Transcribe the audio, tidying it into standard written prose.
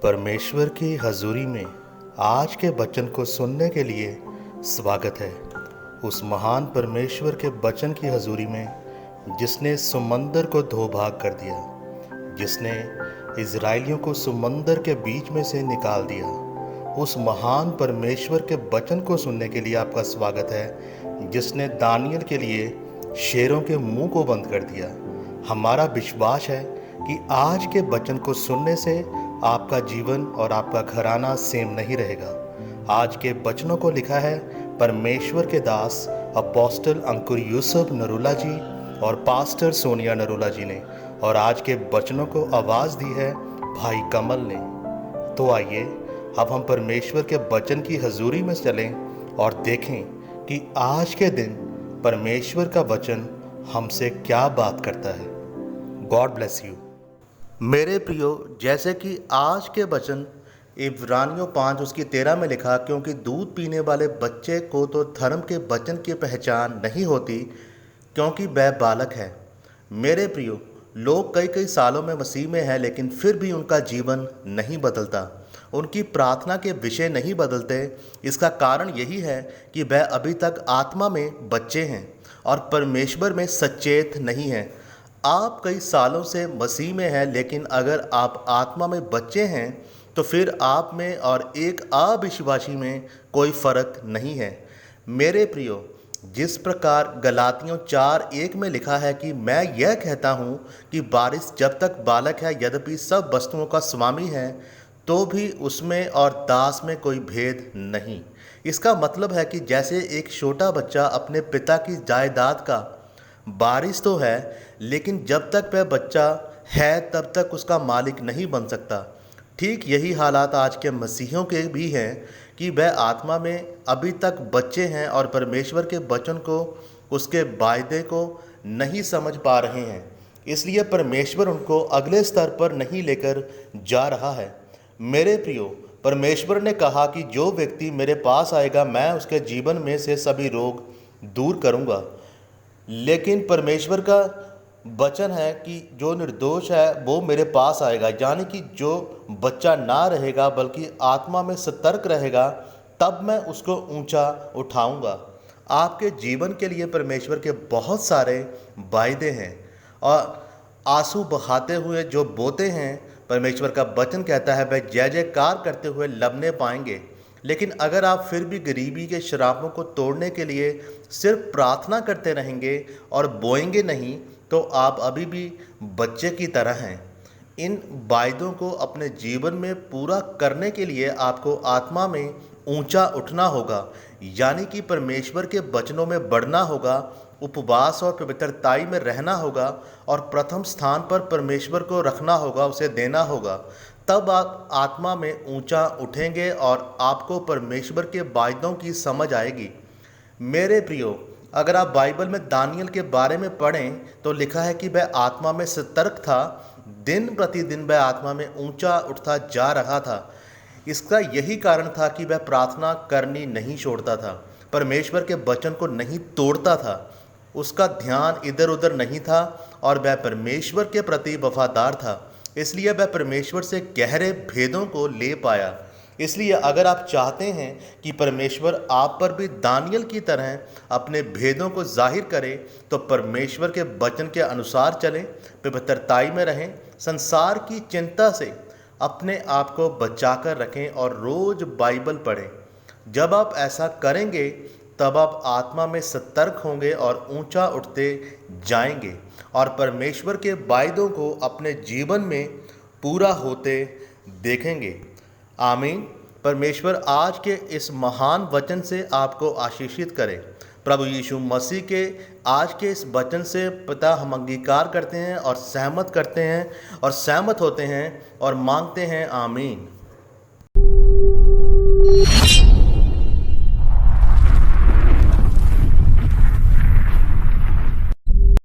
परमेश्वर की हजूरी में आज के वचन को सुनने के लिए स्वागत है। उस महान परमेश्वर के वचन की हजूरी में जिसने समंदर को धो भाग कर दिया, जिसने इजराइलियों को समंदर के बीच में से निकाल दिया, उस महान परमेश्वर के वचन को सुनने के लिए आपका स्वागत है, जिसने दानियल के लिए शेरों के मुंह को बंद कर दिया। हमारा विश्वास है कि आज के वचन को सुनने से आपका जीवन और आपका घराना सेम नहीं रहेगा। आज के वचनों को लिखा है परमेश्वर के दास अपोस्टल अंकुर यूसुफ नरूला जी और पास्टर सोनिया नरूला जी ने, और आज के वचनों को आवाज़ दी है भाई कमल ने। तो आइए अब हम परमेश्वर के वचन की हजूरी में चलें और देखें कि आज के दिन परमेश्वर का वचन हमसे क्या बात करता है। God bless you. मेरे प्रियो, जैसे कि आज के वचन इब्रानियों 5 उसकी 13 में लिखा, क्योंकि दूध पीने वाले बच्चे को तो धर्म के वचन की पहचान नहीं होती, क्योंकि वह बालक है। मेरे प्रियो, लोग कई कई सालों में मसीह में हैं, लेकिन फिर भी उनका जीवन नहीं बदलता, उनकी प्रार्थना के विषय नहीं बदलते। इसका कारण यही है कि वह अभी तक आत्मा में बच्चे हैं और परमेश्वर में सचेत नहीं हैं। आप कई सालों से मसीह में हैं, लेकिन अगर आप आत्मा में बच्चे हैं तो फिर आप में और एक अविश्वासी में कोई फर्क नहीं है। मेरे प्रियो, जिस प्रकार गलातियों 4:1 में लिखा है कि मैं यह कहता हूँ कि वारिस जब तक बालक है, यद्यपि सब वस्तुओं का स्वामी है, तो भी उसमें और दास में कोई भेद नहीं। इसका मतलब है कि जैसे एक छोटा बच्चा अपने पिता की जायदाद का वारिस तो है, लेकिन जब तक वह बच्चा है तब तक उसका मालिक नहीं बन सकता, ठीक यही हालात आज के मसीहियों के भी हैं कि वह आत्मा में अभी तक बच्चे हैं और परमेश्वर के वचन को, उसके वायदे को नहीं समझ पा रहे हैं। इसलिए परमेश्वर उनको अगले स्तर पर नहीं लेकर जा रहा है। मेरे प्रियो, परमेश्वर ने कहा कि जो व्यक्ति मेरे पास आएगा, मैं उसके जीवन में से सभी रोग दूर करूँगा। लेकिन परमेश्वर का वचन है कि जो निर्दोष है वो मेरे पास आएगा, यानी कि जो बच्चा ना रहेगा बल्कि आत्मा में सतर्क रहेगा, तब मैं उसको ऊंचा उठाऊंगा। आपके जीवन के लिए परमेश्वर के बहुत सारे वायदे हैं, और आंसू बहाते हुए जो बोते हैं, परमेश्वर का वचन कहता है वह जय जयकार करते हुए लबने पाएंगे। लेकिन अगर आप फिर भी गरीबी के श्रापों को तोड़ने के लिए सिर्फ प्रार्थना करते रहेंगे और बोएंगे नहीं, तो आप अभी भी बच्चे की तरह हैं। इन वायदों को अपने जीवन में पूरा करने के लिए आपको आत्मा में ऊंचा उठना होगा, यानी कि परमेश्वर के वचनों में बढ़ना होगा, उपवास और पवित्रताई में रहना होगा, और प्रथम स्थान पर परमेश्वर को रखना होगा, उसे देना होगा। तब आप आत्मा में ऊंचा उठेंगे और आपको परमेश्वर के वायदों की समझ आएगी। मेरे प्रियो, अगर आप बाइबल में दानियल के बारे में पढ़ें तो लिखा है कि वह आत्मा में सतर्क था, दिन प्रतिदिन वह आत्मा में ऊंचा उठता जा रहा था। इसका यही कारण था कि वह प्रार्थना करनी नहीं छोड़ता था, परमेश्वर के वचन को नहीं तोड़ता था, उसका ध्यान इधर उधर नहीं था, और वह परमेश्वर के प्रति वफादार था। इसलिए वह परमेश्वर से गहरे भेदों को ले पाया। इसलिए अगर आप चाहते हैं कि परमेश्वर आप पर भी दानियल की तरह अपने भेदों को जाहिर करे, तो परमेश्वर के वचन के अनुसार चलें, पवित्रताई में रहें, संसार की चिंता से अपने आप को बचाकर रखें और रोज़ बाइबल पढ़ें। जब आप ऐसा करेंगे तब आप आत्मा में सतर्क होंगे और ऊंचा उठते जाएंगे और परमेश्वर के वायदों को अपने जीवन में पूरा होते देखेंगे। आमीन। परमेश्वर आज के इस महान वचन से आपको आशीषित करे। प्रभु यीशु मसीह के आज के इस वचन से पिता हम अंगीकार करते हैं और सहमत करते हैं और सहमत होते हैं और मांगते हैं। आमीन।